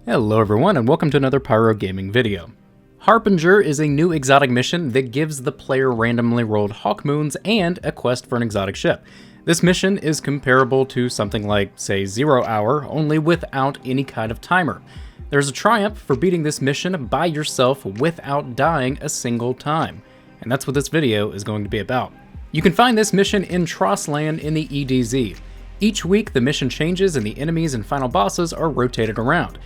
Hello everyone and welcome to another Pyro Gaming video. Harbinger is a new exotic mission that gives the player randomly rolled hawk moons and a quest for an exotic ship. This mission is comparable to something like, say, 0 Hour, only without any kind of timer. There's a triumph for beating this mission by yourself without dying a single time, and that's what this video is going to be about. You can find this mission in Trossland in the EDZ. Each week the mission changes and the enemies and final bosses are rotated around.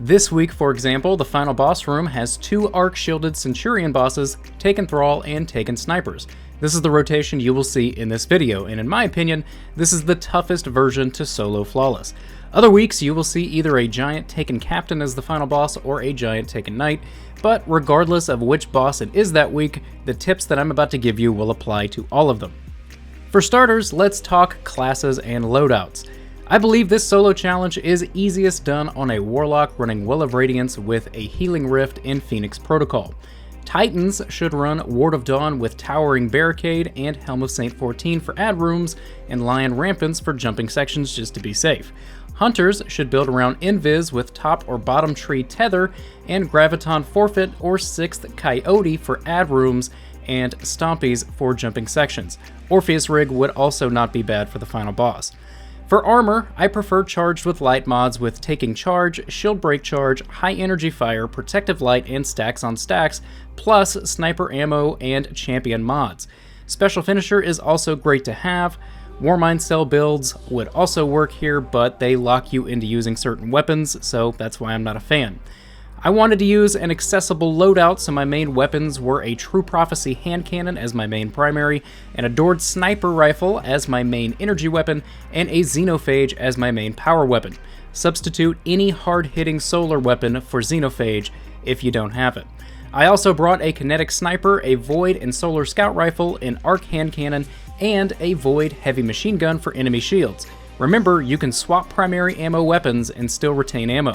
This week, for example, the final boss room has 2 arc-shielded Centurion bosses, Taken Thrall and Taken Snipers. This is the rotation you will see in this video, and in my opinion, this is the toughest version to solo Flawless. Other weeks you will see either a giant Taken Captain as the final boss or a giant Taken Knight, but regardless of which boss it is that week, the tips that I'm about to give you will apply to all of them. For starters, let's talk classes and loadouts. I believe this solo challenge is easiest done on a Warlock running Will of Radiance with a Healing Rift and Phoenix Protocol. Titans should run Ward of Dawn with Towering Barricade and Helm of Saint 14 for ad rooms, and Lion Rampants for jumping sections just to be safe. Hunters should build around Invis with top or bottom tree tether, and Graviton Forfeit or 6th Coyote for ad rooms, and Stompies for jumping sections. Orpheus Rig would also not be bad for the final boss. For armor, I prefer charged with light mods with Taking Charge, Shield Break Charge, High Energy Fire, Protective Light, and Stacks on Stacks, plus Sniper Ammo and Champion mods. Special Finisher is also great to have. Warmind Cell builds would also work here, but they lock you into using certain weapons, so that's why I'm not a fan. I wanted to use an accessible loadout, so my main weapons were a True Prophecy hand cannon as my main primary, an Adored Sniper Rifle as my main energy weapon, and a Xenophage as my main power weapon. Substitute any hard-hitting solar weapon for Xenophage if you don't have it. I also brought a Kinetic Sniper, a Void and Solar Scout Rifle, an Arc hand cannon, and a Void heavy machine gun for enemy shields. Remember, you can swap primary ammo weapons and still retain ammo.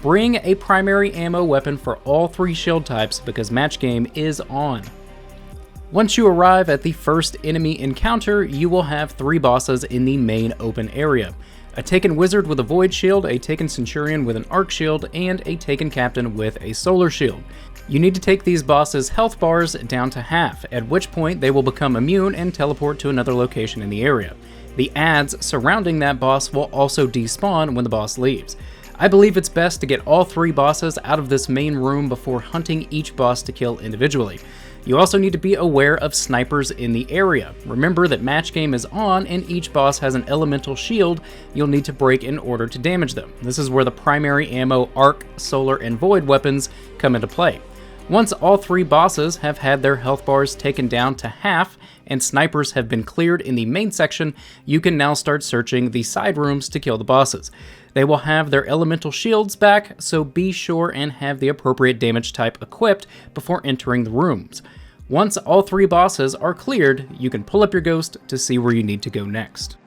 Bring a primary ammo weapon for all 3 shield types because match game is on. Once you arrive at the first enemy encounter, you will have 3 bosses in the main open area. A Taken Wizard with a Void Shield, a Taken Centurion with an Arc Shield, and a Taken Captain with a Solar Shield. You need to take these bosses' health bars down to half, at which point they will become immune and teleport to another location in the area. The ads surrounding that boss will also despawn when the boss leaves. I believe it's best to get all 3 bosses out of this main room before hunting each boss to kill individually. You also need to be aware of snipers in the area. Remember that match game is on and each boss has an elemental shield you'll need to break in order to damage them. This is where the primary ammo, arc, solar, and void weapons come into play. Once all 3 bosses have had their health bars taken down to half and snipers have been cleared in the main section, you can now start searching the side rooms to kill the bosses. They will have their elemental shields back, so be sure and have the appropriate damage type equipped before entering the rooms. Once all 3 bosses are cleared, you can pull up your ghost to see where you need to go next.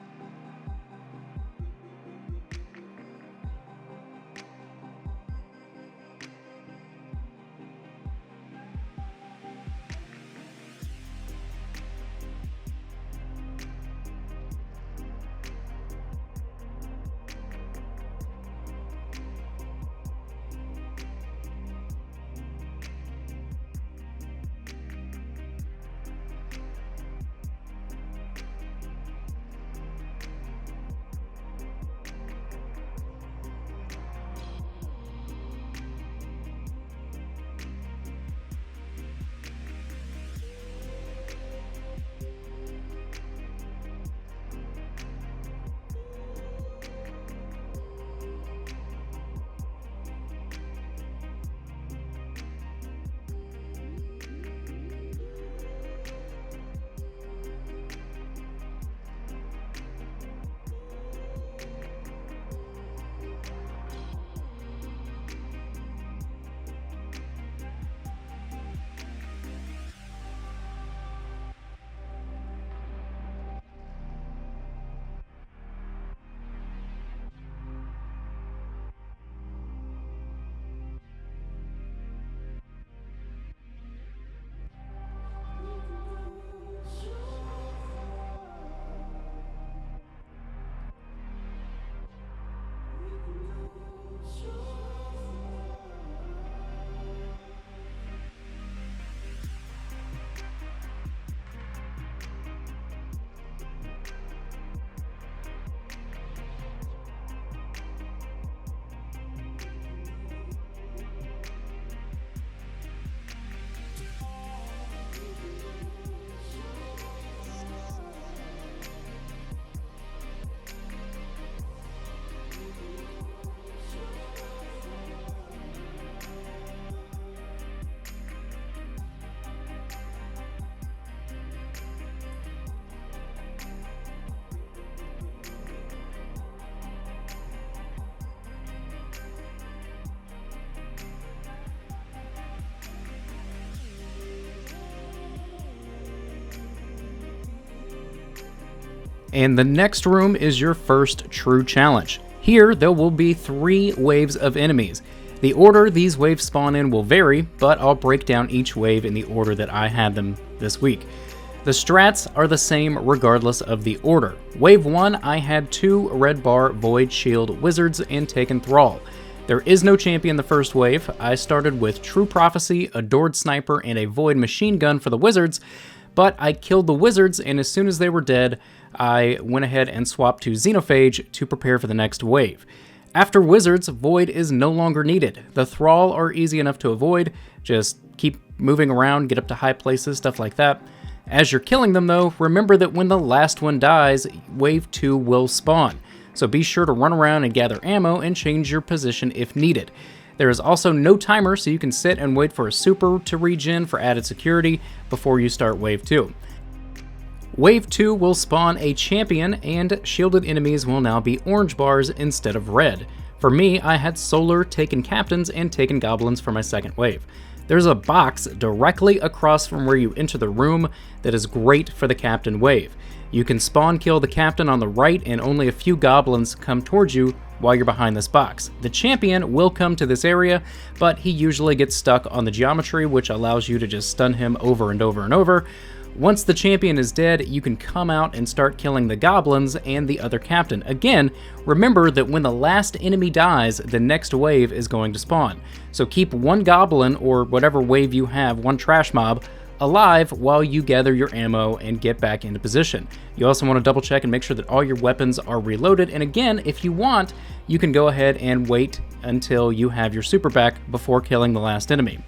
And the next room is your first true challenge. Here, there will be 3 waves of enemies. The order these waves spawn in will vary, but I'll break down each wave in the order that I had them this week. The strats are the same regardless of the order. Wave 1, I had 2 red bar Void Shield Wizards and Taken Thrall. There is no champion the first wave. I started with True Prophecy, Adored Sniper, and a Void Machine Gun for the Wizards, but I killed the Wizards, and as soon as they were dead, I went ahead and swapped to Xenophage to prepare for the next wave. After Wizards, Void is no longer needed. The Thrall are easy enough to avoid, just keep moving around, get up to high places, stuff like that. As you're killing them though, remember that when the last one dies, Wave 2 will spawn. So be sure to run around and gather ammo and change your position if needed. There is also no timer, so you can sit and wait for a super to regen for added security before you start Wave 2. Wave 2 will spawn a champion, and shielded enemies will now be orange bars instead of red. For me, I had Solar, Taken Captains, and Taken Goblins for my second wave. There's a box directly across from where you enter the room that is great for the Captain wave. You can spawn kill the Captain on the right, and only a few Goblins come towards you while you're behind this box. The champion will come to this area, but he usually gets stuck on the geometry, which allows you to just stun him over and over and over. Once the champion is dead, you can come out and start killing the goblins and the other captain. Again, remember that when the last enemy dies, the next wave is going to spawn. So keep one goblin, or whatever wave you have, one trash mob, alive while you gather your ammo and get back into position. You also want to double check and make sure that all your weapons are reloaded, and again, if you want, you can go ahead and wait until you have your super back before killing the last enemy.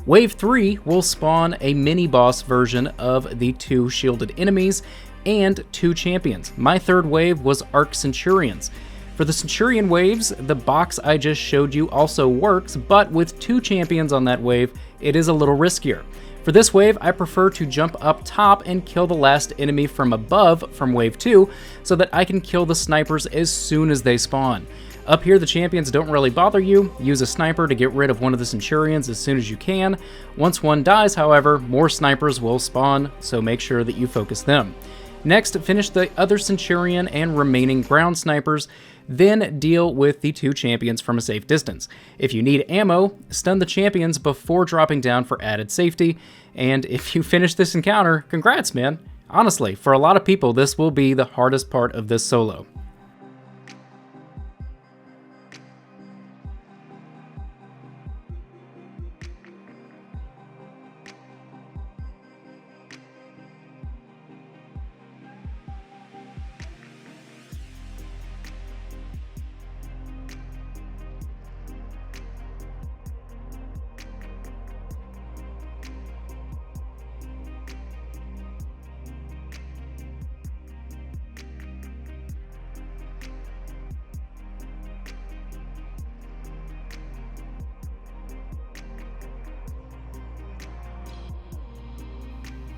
Wave 3 will spawn a mini-boss version of the 2 shielded enemies and 2 champions. My third wave was Arc Centurions. For the Centurion waves, the box I just showed you also works, but with 2 champions on that wave, it is a little riskier. For this wave, I prefer to jump up top and kill the last enemy from above from wave 2, so that I can kill the snipers as soon as they spawn. Up here, the champions don't really bother you. Use a sniper to get rid of one of the Centurions as soon as you can. Once one dies, however, more snipers will spawn, so make sure that you focus them. Next, finish the other Centurion and remaining ground snipers, then deal with the 2 champions from a safe distance. If you need ammo, stun the champions before dropping down for added safety, and if you finish this encounter, congrats, man. Honestly, for a lot of people, this will be the hardest part of this solo.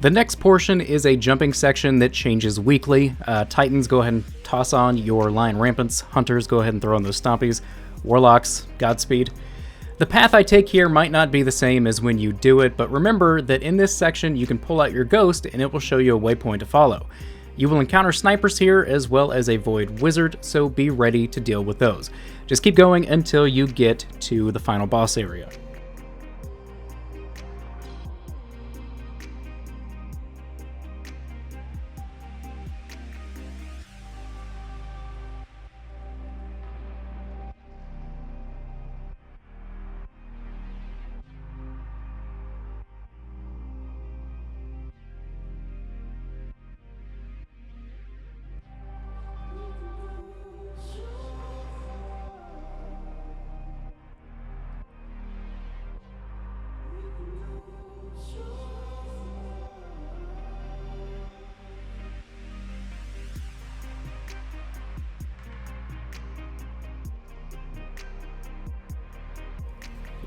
The next portion is a jumping section that changes weekly. Titans, go ahead and toss on your Lion Rampants. Hunters, go ahead and throw on those Stompies. Warlocks, Godspeed. The path I take here might not be the same as when you do it, but remember that in this section you can pull out your Ghost and it will show you a waypoint to follow. You will encounter snipers here as well as a Void Wizard, so be ready to deal with those. Just keep going until you get to the final boss area.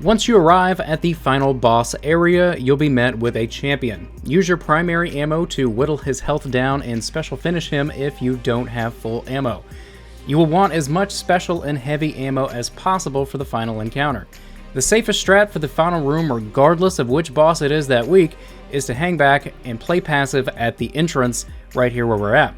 Once you arrive at the final boss area, you'll be met with a champion. Use your primary ammo to whittle his health down and special finish him if you don't have full ammo. You will want as much special and heavy ammo as possible for the final encounter. The safest strat for the final room, regardless of which boss it is that week, is to hang back and play passive at the entrance right here where we're at.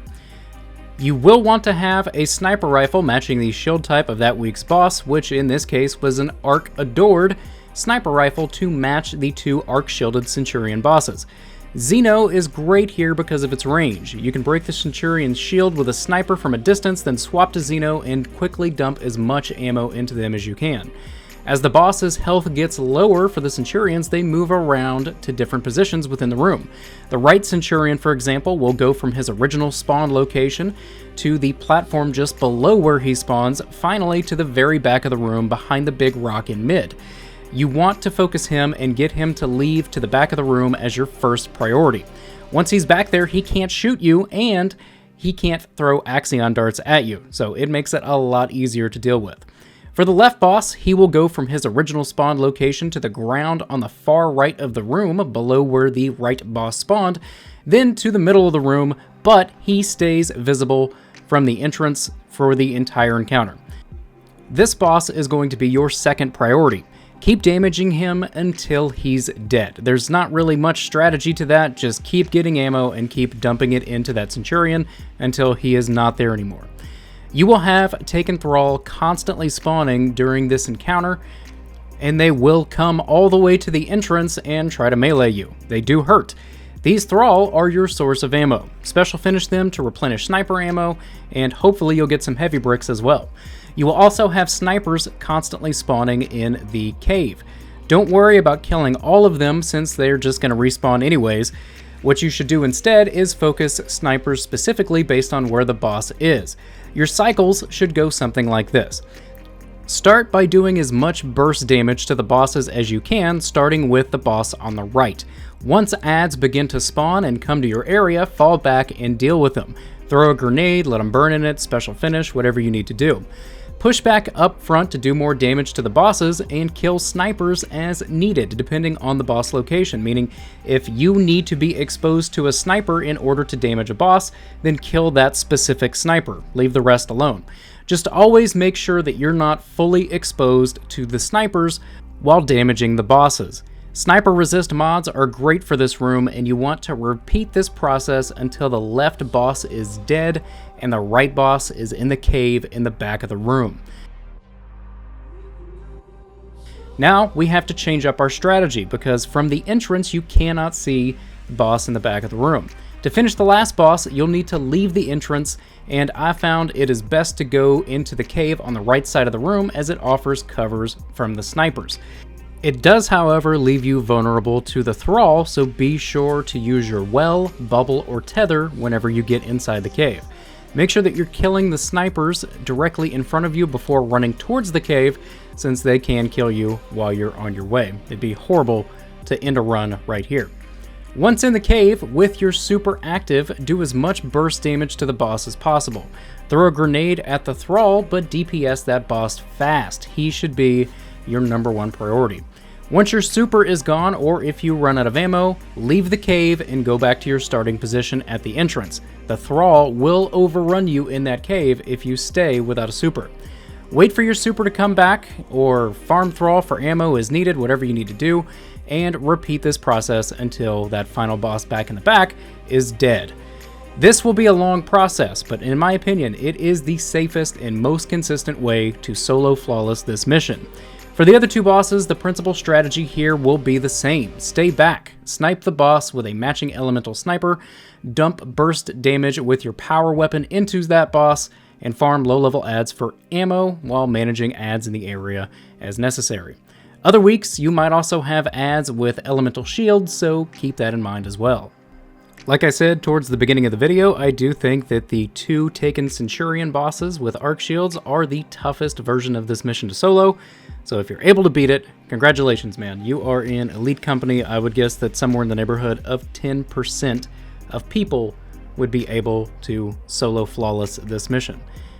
You will want to have a sniper rifle matching the shield type of that week's boss, which in this case was an arc adored sniper rifle to match the two arc shielded Centurion bosses. Xeno is great here because of its range. You can break the Centurion's shield with a sniper from a distance, then swap to Xeno and quickly dump as much ammo into them as you can. As the boss's health gets lower for the Centurions, they move around to different positions within the room. The right Centurion, for example, will go from his original spawn location to the platform just below where he spawns, finally to the very back of the room behind the big rock in mid. You want to focus him and get him to leave to the back of the room as your first priority. Once he's back there, he can't shoot you and he can't throw Axion darts at you, so it makes it a lot easier to deal with. For the left boss, he will go from his original spawn location to the ground on the far right of the room below where the right boss spawned, then to the middle of the room, but he stays visible from the entrance for the entire encounter. This boss is going to be your second priority. Keep damaging him until he's dead. There's not really much strategy to that, just keep getting ammo and keep dumping it into that Centurion until he is not there anymore. You will have Taken Thrall constantly spawning during this encounter, and they will come all the way to the entrance and try to melee you. They do hurt. These Thrall are your source of ammo. Special finish them to replenish sniper ammo, and hopefully you'll get some heavy bricks as well. You will also have snipers constantly spawning in the cave. Don't worry about killing all of them since they're just going to respawn anyways. What you should do instead is focus snipers specifically based on where the boss is. Your cycles should go something like this. Start by doing as much burst damage to the bosses as you can, starting with the boss on the right. Once adds begin to spawn and come to your area, fall back and deal with them. Throw a grenade, let them burn in it, special finish, whatever you need to do. Push back up front to do more damage to the bosses and kill snipers as needed, depending on the boss location, meaning if you need to be exposed to a sniper in order to damage a boss, then kill that specific sniper. Leave the rest alone. Just always make sure that you're not fully exposed to the snipers while damaging the bosses. Sniper resist mods are great for this room, and you want to repeat this process until the left boss is dead and the right boss is in the cave in the back of the room. Now we have to change up our strategy because from the entrance you cannot see the boss in the back of the room. To finish the last boss, you'll need to leave the entrance, and I found it is best to go into the cave on the right side of the room as it offers covers from the snipers. It does, however, leave you vulnerable to the Thrall, so be sure to use your well, bubble, or tether whenever you get inside the cave. Make sure that you're killing the snipers directly in front of you before running towards the cave, since they can kill you while you're on your way. It'd be horrible to end a run right here. Once in the cave, with your super active, do as much burst damage to the boss as possible. Throw a grenade at the Thrall, but DPS that boss fast. He should be your #1 priority. Once your super is gone, or if you run out of ammo, leave the cave and go back to your starting position at the entrance. The Thrall will overrun you in that cave if you stay without a super. Wait for your super to come back, or farm Thrall for ammo as needed, whatever you need to do, and repeat this process until that final boss back in the back is dead. This will be a long process, but in my opinion, it is the safest and most consistent way to solo flawless this mission. For the other two bosses, the principal strategy here will be the same. Stay back, snipe the boss with a matching elemental sniper, dump burst damage with your power weapon into that boss, and farm low-level adds for ammo while managing adds in the area as necessary. Other weeks, you might also have adds with elemental shields, so keep that in mind as well. Like I said towards the beginning of the video, I do think that the two Taken Centurion bosses with arc shields are the toughest version of this mission to solo, so if you're able to beat it, congratulations, man. You are in elite company. I would guess that somewhere in the neighborhood of 10% of people would be able to solo flawless this mission.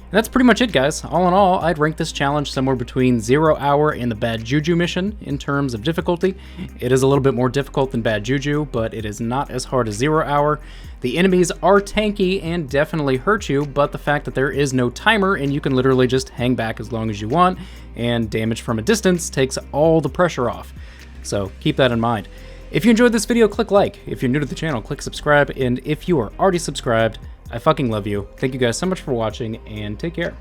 And that's pretty much it, guys. All in all, I'd rank this challenge somewhere between 0 Hour and the Bad Juju mission in terms of difficulty. It is a little bit more difficult than Bad Juju, but it is not as hard as 0 Hour. The enemies are tanky and definitely hurt you, but the fact that there is no timer and you can literally just hang back as long as you want, and damage from a distance takes all the pressure off. So keep that in mind. If you enjoyed this video, click like. If you're new to the channel, click subscribe. And if you are already subscribed, I fucking love you. Thank you guys so much for watching, and take care.